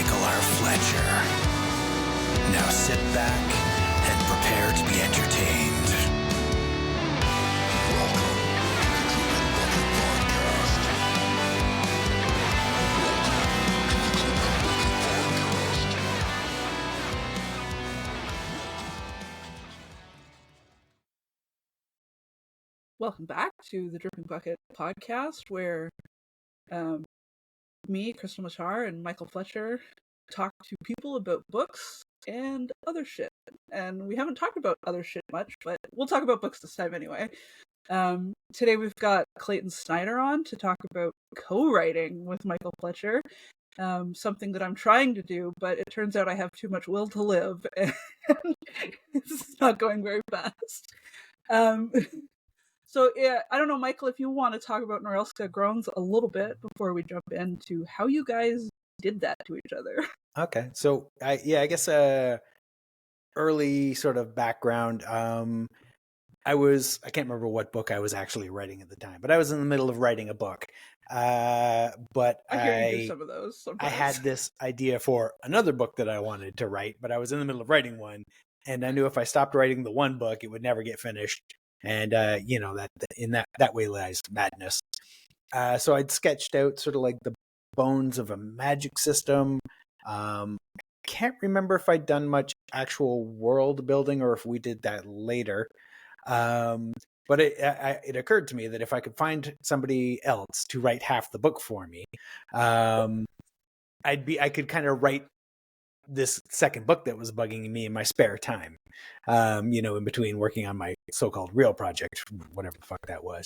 Michael R Fletcher. Now sit back and prepare to be entertained. Welcome to the Bucket Podcast. Welcome back to the Dripping Bucket Podcast, where me, Krystle Matar, and Michael Fletcher talk to people about books and other shit. And we haven't talked about other shit much, but we'll talk about books this time anyway. Today we've got Clayton Snyder on to talk about co-writing with Michael Fletcher, something that I'm trying to do, but it turns out I have too much will to live, and it's not going very fast. So, yeah, I don't know, Michael, if you want to talk about Norelska Groans a little bit before we jump into how you guys did that to each other. Okay. So, I guess early sort of background. I can't remember what book I was actually writing at the time, but I was in the middle of writing a book. But I hear you do some of those sometimes. I had this idea for another book that I wanted to write, but I was in the middle of writing one, and I knew if I stopped writing the one book, it would never get finished. And, that way lies madness. So I'd sketched out sort of like the bones of a magic system. Can't remember if I'd done much actual world building or if we did that later. But it occurred to me that if I could find somebody else to write half the book for me, I could kind of write this second book that was bugging me in my spare time, in between working on my so-called real project, whatever the fuck that was.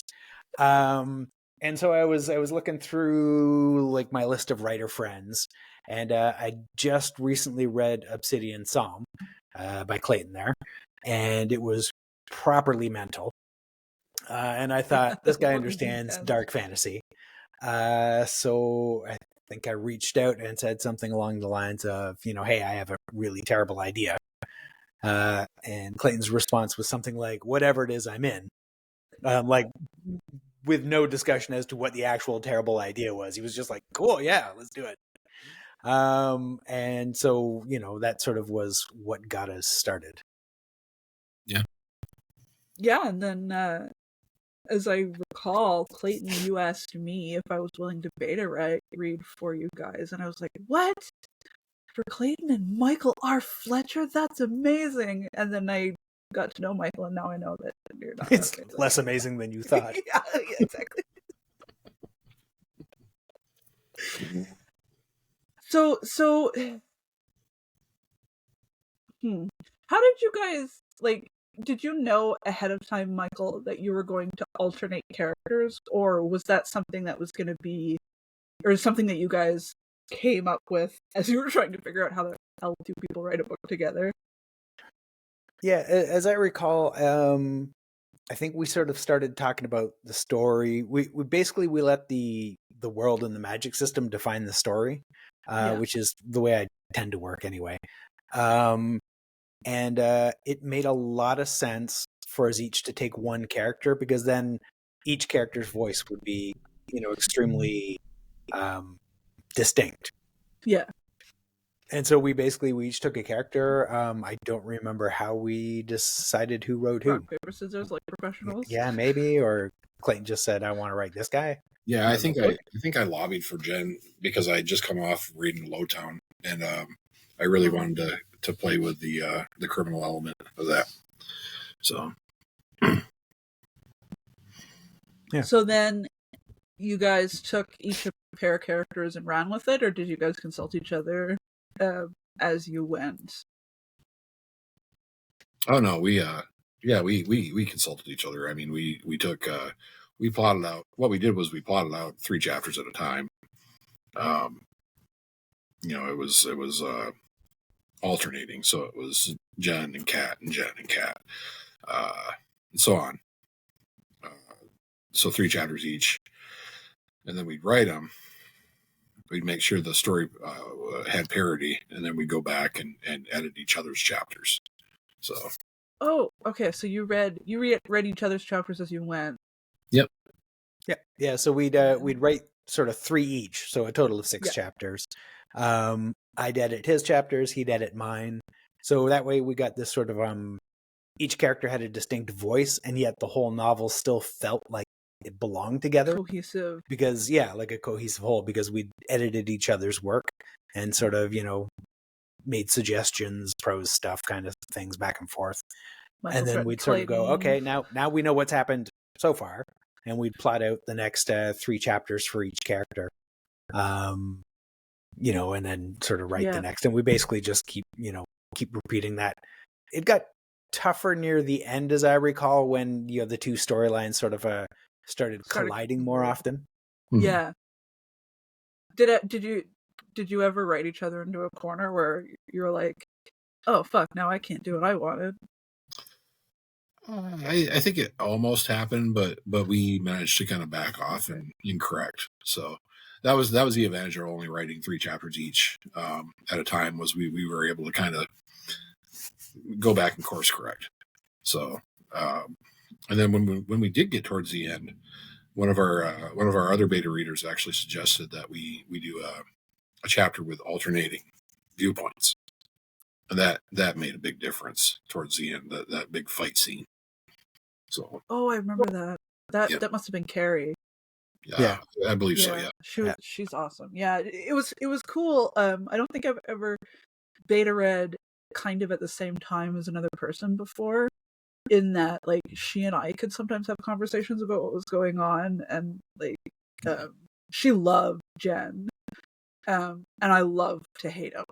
And so I was looking through like my list of writer friends, and I just recently read Obsidian Psalm by Clayton there, and it was properly mental. And I thought, this guy understands dark fantasy. So I think I reached out and said something along the lines of, hey, I have a really terrible idea. And Clayton's response was something like, whatever it is I'm in. Like, with no discussion as to what the actual terrible idea was. He was just like, cool, yeah, let's do it. And so, that sort of was what got us started. Yeah. Yeah, and then as I recall, Clayton, you asked me if I was willing to beta read for you guys, and I was like, what? For Clayton and Michael R Fletcher? That's amazing! And then I got to know Michael, and now I know that you're not. It's less amazing than you thought. yeah, exactly. So, how did you guys, did you know ahead of time, Michael, that you were going to alternate characters, or was that something that was going to be, or something that you guys came up with as you were trying to figure out how the hell two people write a book together? Yeah, as I recall, I think we sort of started talking about the story. We let the world and the magic system define the story, which is the way I tend to work anyway. And it made a lot of sense for us each to take one character, because then each character's voice would be, extremely distinct. Yeah. And so we each took a character. I don't remember how we decided who wrote who. Rock, paper, scissors, like professionals. Yeah, maybe. Or Clayton just said, I want to write this guy. Yeah, I think I lobbied for Jen because I had just come off reading Lowtown, and I really wanted to play with the criminal element of that. So yeah. So then you guys took each of the pair of characters and ran with it, or did you guys consult each other as you went? Oh no, we consulted each other. I mean, we took we plotted out. What we did was we plotted out 3 chapters at a time. It was alternating, so it was Jen and Kat and Jen and Kat, and so on. So 3 chapters each, and then we'd write them. We'd make sure the story had parity, and then we'd go back and edit each other's chapters. So. Oh, okay. So you read each other's chapters as you went. Yep. Yeah. So we'd write sort of 3 each, so a total of 6 chapters. I'd edit his chapters, he'd edit mine. So that way we got this sort of each character had a distinct voice, and yet the whole novel still felt like it belonged together. Cohesive. Because, yeah, like a cohesive whole, because we edited each other's work and sort of, made suggestions, prose stuff, kind of things back and forth. Michael and then Clayton we'd sort of go, okay, now we know what's happened so far. And we'd plot out the next 3 chapters for each character. And then sort of write the next. And we basically just keep repeating that. It got tougher near the end, as I recall, when the 2 storylines sort of started colliding more often. Yeah. Did you ever write each other into a corner where you were like, oh fuck, now I can't do what I wanted? I think it almost happened, but we managed to kind of back off and correct. So that was the advantage of only writing 3 chapters each at a time, was we were able to kind of go back and course correct. So and then when we did get towards the end, one of our other beta readers actually suggested that we do a chapter with alternating viewpoints, and that made a big difference towards the end. That big fight scene. So I remember that. That must have been Carrie. Yeah, I believe so. Yeah, she's awesome. Yeah, it was cool. I don't think I've ever beta read kind of at the same time as another person before, in that like she and I could sometimes have conversations about what was going on, and like she loved Jen, and I love to hate him.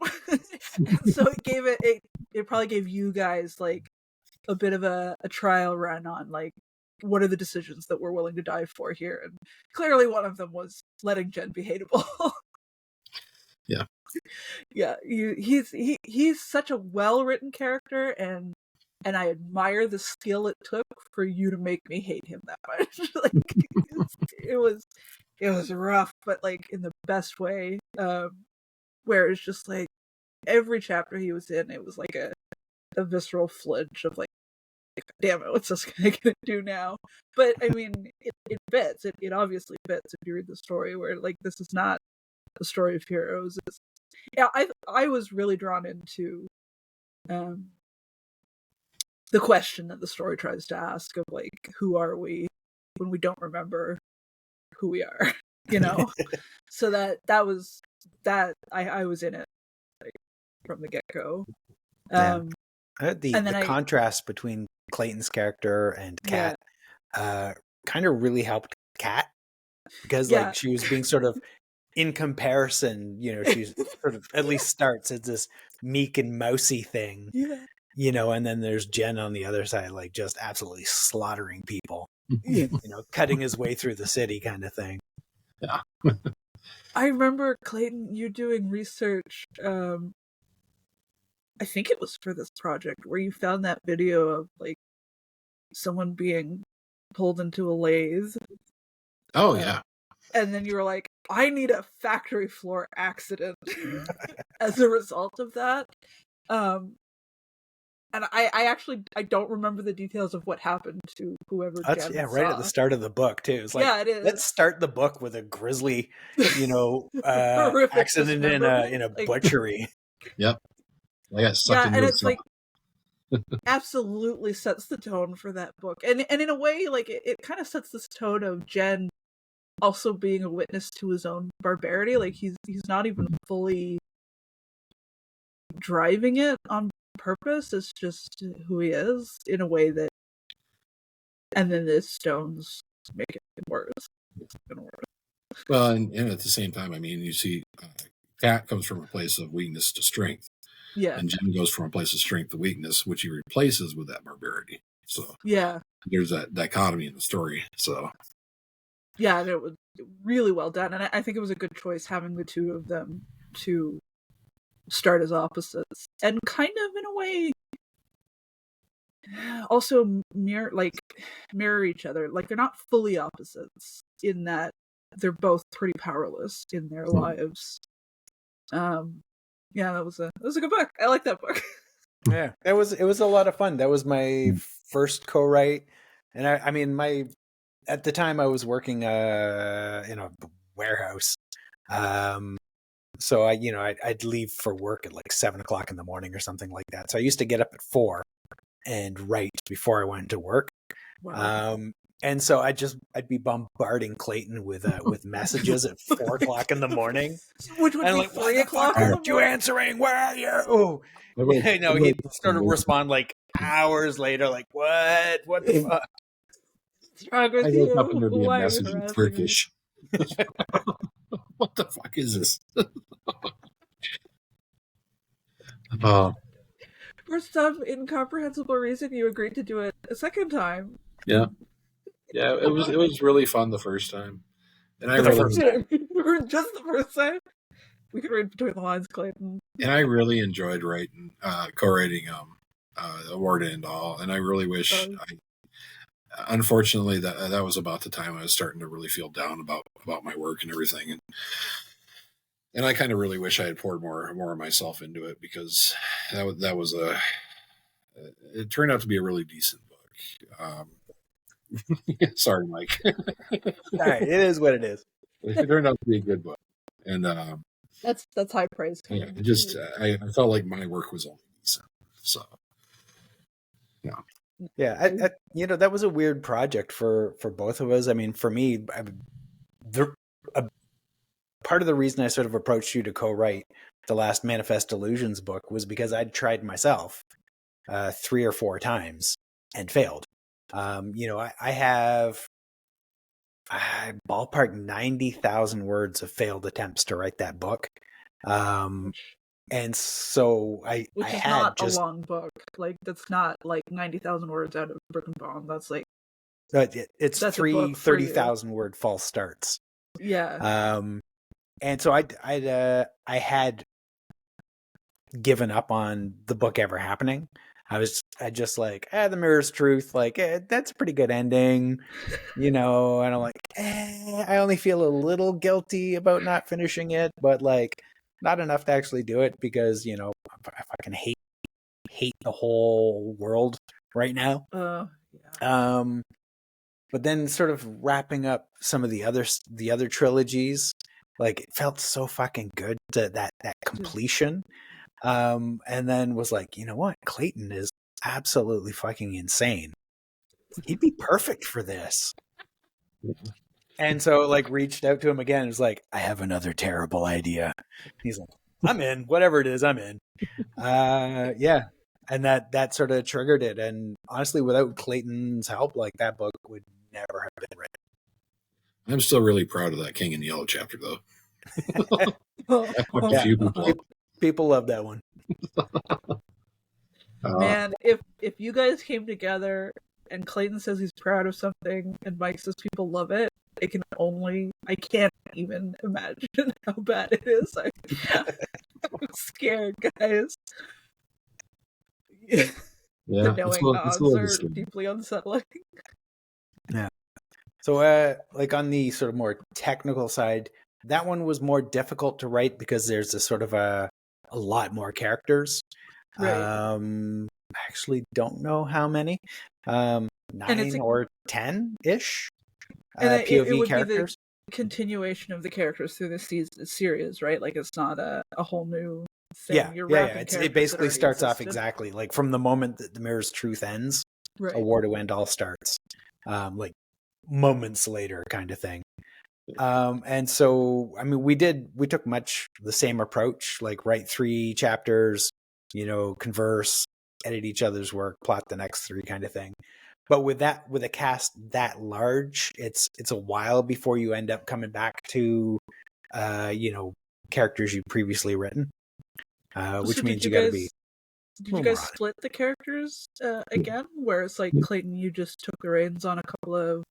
And so it probably gave you guys like a bit of a trial run on like, what are the decisions that we're willing to die for here? And clearly one of them was letting Jen be hateable. Yeah. Yeah, he's such a well-written character, and I admire the skill it took for you to make me hate him that much. Like it was rough, but like in the best way. Where it's just like every chapter he was in, it was like a visceral flinch of like, damn it, what's this guy gonna do now? But I mean, it fits. It obviously fits if you read the story, where like this is not the story of heroes. I was really drawn into the question that the story tries to ask of like, who are we when we don't remember who we are? So that was that I was in it like, from the get-go. The contrast between Clayton's character and Kat kind of really helped Kat, because like she was being sort of, in comparison, she's sort of at least starts as this meek and mousy thing, and then there's Jen on the other side, like just absolutely slaughtering people, cutting his way through the city kind of thing. Yeah. I remember, Clayton, you doing research, I think it was for this project, where you found that video of like someone being pulled into a lathe. Oh yeah. And then you were like, I need a factory floor accident as a result of that. And I don't remember the details of what happened to whoever Jen saw. Right at the start of the book too. It's like, it is. Let's start the book with a grisly, accident in a butchery. Yep. I got sucked into and it's like absolutely sets the tone for that book. And in a way, like it kind of sets this tone of Jen also being a witness to his own barbarity. Like he's not even fully driving it on purpose. It's just who he is, in a way that, and then the stones make it worse. Well, and at the same time, I mean, you see Kat comes from a place of weakness to strength. Yeah. And Jen goes from a place of strength to weakness, which he replaces with that barbarity. So there's that dichotomy in the story. So yeah, and it was really well done, and I think it was a good choice having the two of them to start as opposites, and kind of in a way also mirror each other. Like they're not fully opposites in that they're both pretty powerless in their lives. Yeah, that was a good book. I like that book. Yeah, it was a lot of fun. That was my first co-write, and I mean at the time I was working in a warehouse, So I'd leave for work at like 7 o'clock in the morning or something like that. So I used to get up at 4 and write before I went to work. Wow. And so I'd be bombarding Clayton with messages at 4 o'clock in the morning. Which would And be like, 3 o'clock in the aren't you morning. answering? Where are you? He'd sort of respond like hours later, like, what the fuck? What's wrong with I you? wake up and there'd be a Why are you message in harassing me? Turkish. What the fuck is this? For some incomprehensible reason, you agreed to do it a second time. Yeah, it was really fun the first time, and I For the really first Just the first time. We could read between the lines, Clayton. enjoyed writing, co-writing Award and all, and I really wish. Unfortunately, that was about the time I was starting to really feel down about my work and everything, and I kind of really wish I had poured more of myself into it, because that was it turned out to be a really decent book. Sorry, Mike. All right, it is what it is. It turned out to be a good book, and That's high praise. yeah, I felt like my work was only decent. So Yeah, that was a weird project for both of us. I mean, for me, part of the reason I sort of approached you to co-write the last Manifest Illusions book was because I'd tried myself 3 or 4 times and failed. I have ballpark 90,000 words of failed attempts to write that book. And so Which I is had not just a long book. Like, that's not like 90,000 words out of Brick and Bone. That's like it's that's 3 30,000 word false starts. Yeah. And so I had given up on the book ever happening. I just like, the mirror's truth, like, that's a pretty good ending, and I'm like, I only feel a little guilty about not finishing it, but like not enough to actually do it, because I fucking hate the whole world right now. Yeah. But then sort of wrapping up some of the other trilogies, like, it felt so fucking good to that completion. And then was like, you know what? Clayton is absolutely fucking insane. He'd be perfect for this. And so like reached out to him again. It was like, I have another terrible idea. He's like, I'm in. Whatever it is, I'm in. Yeah. And that sort of triggered it. And honestly, without Clayton's help, like, that book would never have been written. I'm still really proud of that King in Yellow chapter, though. Yeah. People love that one. Man, if you guys came together and Clayton says he's proud of something and Mike says people love it, I can't even imagine how bad it is. I'm scared, guys. Yeah, The knowing nods are deeply unsettling. Yeah. So, like, on the sort of more technical side, that one was more difficult to write because there's a sort of a lot more characters. Right. I actually don't know how many. 9 or 10-ish POV characters. Be the continuation of the characters through this series, right? Like, it's not a whole new thing. Yeah. It basically starts off exactly like from the moment that the Mirror's Truth ends, right. A War to End All starts, like moments later kind of thing. And so, I mean, we took much the same approach, like write 3 chapters, converse, edit each other's work, plot the next 3 kind of thing. But with a cast that large, it's a while before you end up coming back to, characters you've previously written, which means you got to be. Did you guys split the characters again? Where it's like, Clayton, you just took the reins on a couple of.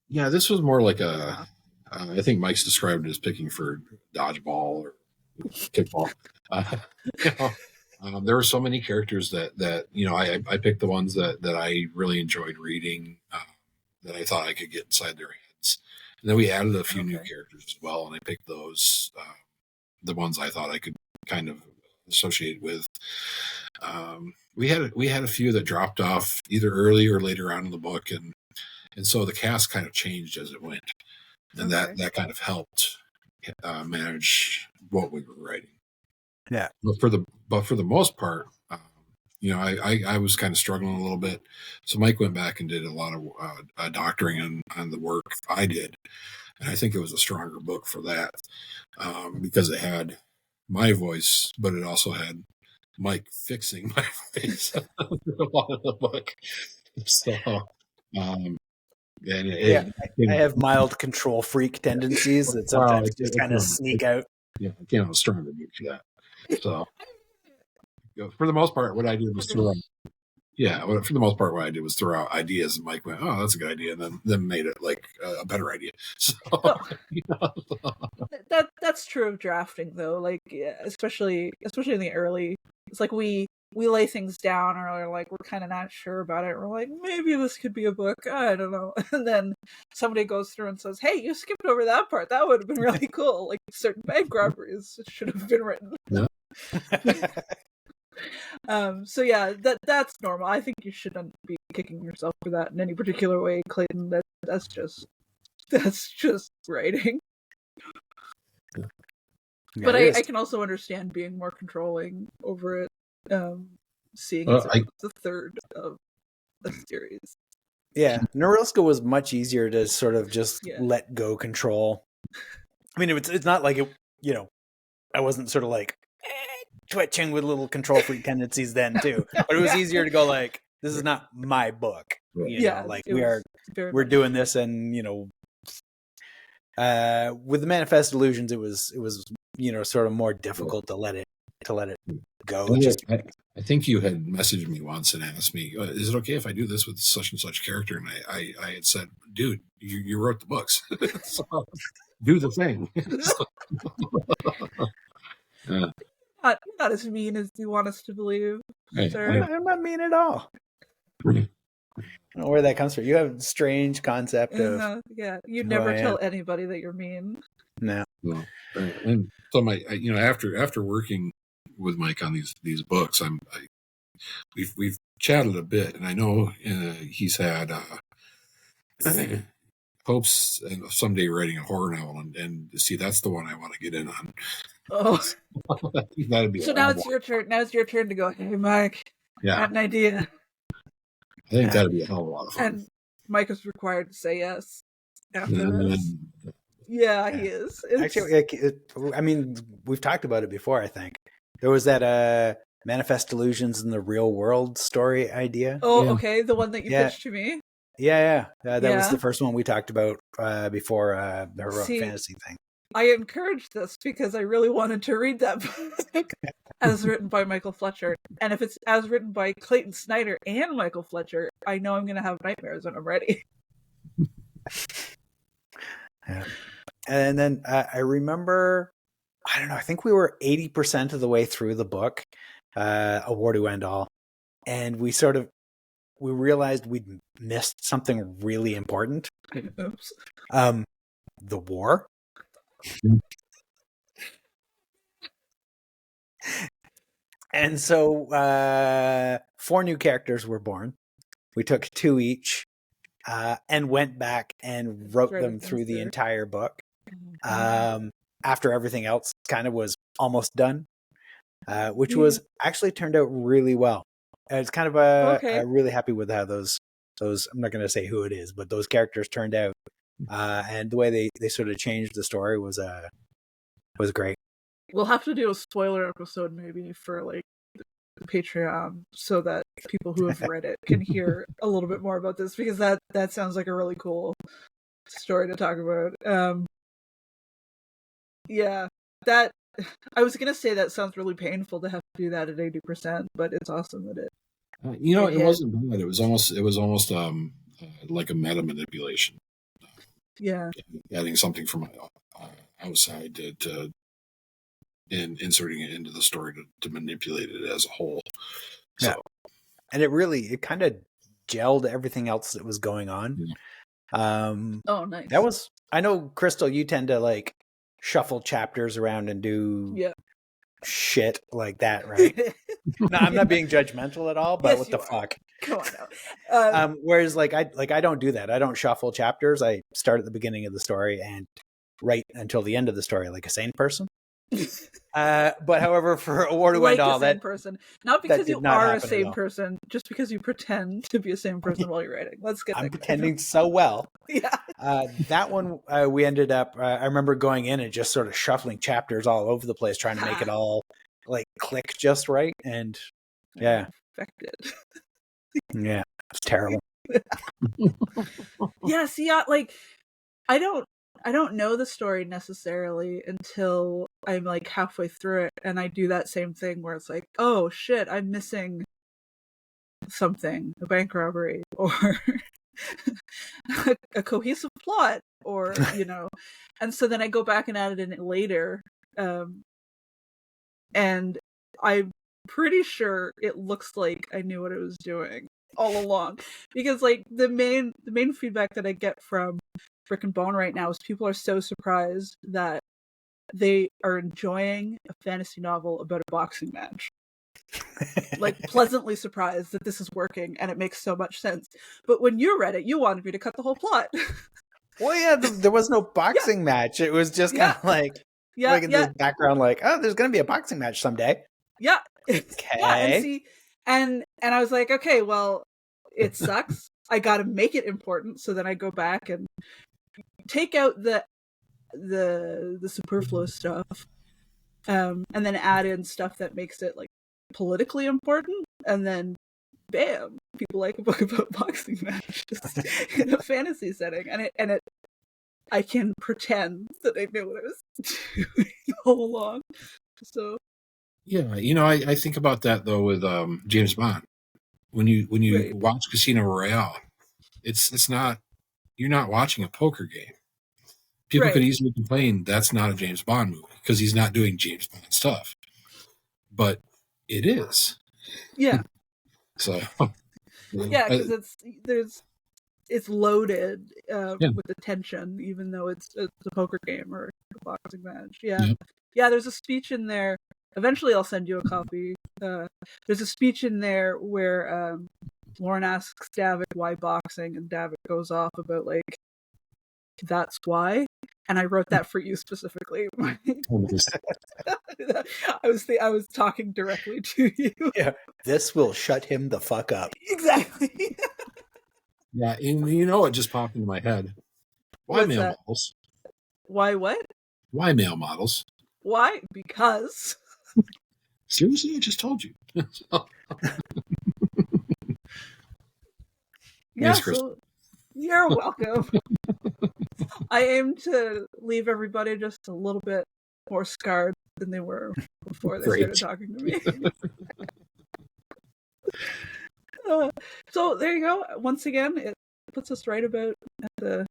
Yeah, this was more like I think Mike's described it as picking for dodgeball or kickball. There were so many characters that I picked the ones that I really enjoyed reading, that I thought I could get inside their heads. And then we added a few new characters as well, and I picked those, the ones I thought I could kind of associate with. We had a few that dropped off either early or later on in the book, and so the cast kind of changed as it went, and that kind of helped manage what we were writing. Yeah. But for the most part, I was kind of struggling a little bit. So Mike went back and did a lot of doctoring on the work I did. And I think it was a stronger book for that because it had my voice, but it also had Mike fixing my voice a lot of the book. So, I have mild control freak tendencies that sometimes just kind of sneak out. Yeah, I can't have a stronger book for that. So, for the most part, what I did was throw out ideas, and Mike went, "Oh, that's a good idea," and then made it like a better idea. So, that's true of drafting, though. Like, yeah, especially in the early, it's like we lay things down, or like we're kind of not sure about it. We're like, maybe this could be a book. I don't know. And then somebody goes through and says, "Hey, you skipped over that part. That would have been really cool. Like certain bank robberies should have been written." Yeah. So yeah, that's normal. I think you shouldn't be kicking yourself for that in any particular way, Clayton. That's just writing. Yeah, but I can also understand being more controlling over it, seeing as it's the third of the series. Yeah, Norilska was much easier to sort of just let go control. I mean, it's not like it, I wasn't sort of like twitching with little control freak tendencies then too, but it was easier to go like, this is not my book. Like we're doing this, and with the Manifest Illusions, it was sort of more difficult to let it go. I think you had messaged me once and asked me, "Is it okay if I do this with such and such character?" And I had said, "Dude, you wrote the books, so do the thing." Not as mean as you want us to believe. I'm not mean at all. I don't know where that comes from. You have a strange concept of you never tell anybody that you're mean. No. And so after working with Mike on these books, we've chatted a bit, and I know he's had hopes of someday writing a horror novel, and see, that's the one I want to get in on. Oh, that'd be so now it's your turn. Now it's your turn to go. Hey, Mike, I got an idea. I think that'd be a hell of a lot of fun. And Mike is required to say yes after this. Yeah, he is. Actually, I mean, we've talked about it before. I think there was that Manifest Illusions in the Real World story idea. Oh, okay, the one that you pitched to me. Yeah. That was the first one we talked about before the heroic fantasy thing. I encouraged this because I really wanted to read that book as written by Michael Fletcher. And if it's as written by Clayton Snyder and Michael Fletcher, I know I'm going to have nightmares when I'm ready. Yeah. And then I remember, I don't know, I think we were 80% of the way through the book, A War to End All. And we realized we'd missed something really important. Oops. The war. And so 4 new characters were born. We took 2 each and went back and wrote them through the entire book. After everything else kind of was almost done, which was actually turned out really well. It's kind of I'm really happy with how those I'm not going to say who it is, but those characters turned out, and the way they sort of changed the story was great. We'll have to do a spoiler episode maybe for like the Patreon so that people who have read it can hear a little bit more about this, because that sounds like a really cool story to talk about. That I was gonna say that sounds really painful to have to do that at 80%, but it's awesome that it. It wasn't bad. It was almost like a meta manipulation. Adding something from outside to and inserting it into the story to manipulate it as a whole. So. Yeah, and it kind of gelled everything else that was going on. Oh, nice. That was. I know, Krystle, you tend to like shuffle chapters around and do shit like that, right? No, I'm not being judgmental at all, but yes, what the fuck? Come on now. Whereas I don't do that. I don't shuffle chapters. I start at the beginning of the story and write until the end of the story like a sane person. But however, for A War to like End All, a sane that person, not because did you not are a happen at sane all. person, just because you pretend to be a sane person while you're writing. Let's get I'm that pretending so well. Yeah. That one, we ended up, I remember going in and just sort of shuffling chapters all over the place, trying to make it all like click just right. And yeah, Affected. yeah, it's terrible. Yeah, see, like I don't know the story necessarily until I'm like halfway through it, and I do that same thing where it's like, oh shit, I'm missing something, a bank robbery, or a cohesive plot, or and so then I go back and add it in later, and I'm pretty sure it looks like I knew what I was doing all along, because like the main feedback that I get from Brick and Bone right now is people are so surprised that they are enjoying a fantasy novel about a boxing match. Like pleasantly surprised that this is working and it makes so much sense. But when you read it, you wanted me to cut the whole plot. Well, yeah, there was no boxing match. It was just kind of like in this background, like, oh, there's going to be a boxing match someday. Yeah. Okay. Yeah, and see, and I was like, okay, well, it sucks. I got to make it important. So then I go back and take out the superfluous stuff, and then add in stuff that makes it like politically important, and then bam, people like a book about boxing matches in a fantasy setting, and it I can pretend that I knew what I was doing all along. So yeah, I think about that though with James Bond. When you Right. watch Casino Royale, it's not, you're not watching a poker game. People Right. could easily complain that's not a James Bond movie because he's not doing James Bond stuff, but it is. Yeah. So Yeah, because it's loaded with the tension, even though it's a poker game or a boxing match. Yeah. Yep. Yeah, there's a speech in there. Eventually, I'll send you a copy. There's a speech in there where Lauren asks Davik why boxing, and Davik goes off about like, that's why. And I wrote that for you specifically. I was talking directly to you. Yeah, this will shut him the fuck up. Exactly. Yeah, and it just popped into my head. Why What's male that? models? Why what? Why male models? Why? Because. Seriously, I just told you. Yeah, Thanks, Krystle. so you're welcome. I aim to leave everybody just a little bit more scarred than they were before they started talking to me. So there you go. Once again, it puts us right about at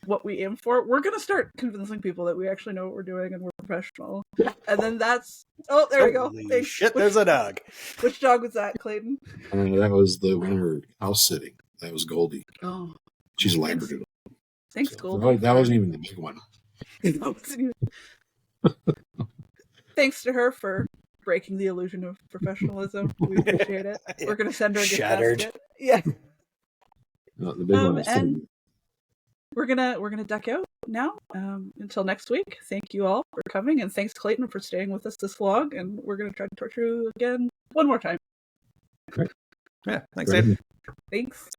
what we aim for. We're going to start convincing people that we actually know what we're doing and we're professional. And then that's... Oh, there we go. Holy shit, there's a dog. Which dog was that, Clayton? That was the one we were house sitting. That was Goldie. Oh. She's a Labrador. Thanks, Goldie. That wasn't even the big one. Thanks to her for breaking the illusion of professionalism. We appreciate it. We're going to send her a gift basket. Yeah. No, the big one was and we're gonna duck out now. Until next week. Thank you all for coming, and thanks Clayton for staying with us this long. And we're gonna try to torture you again one more time. Yeah, thanks, Dave. Thanks.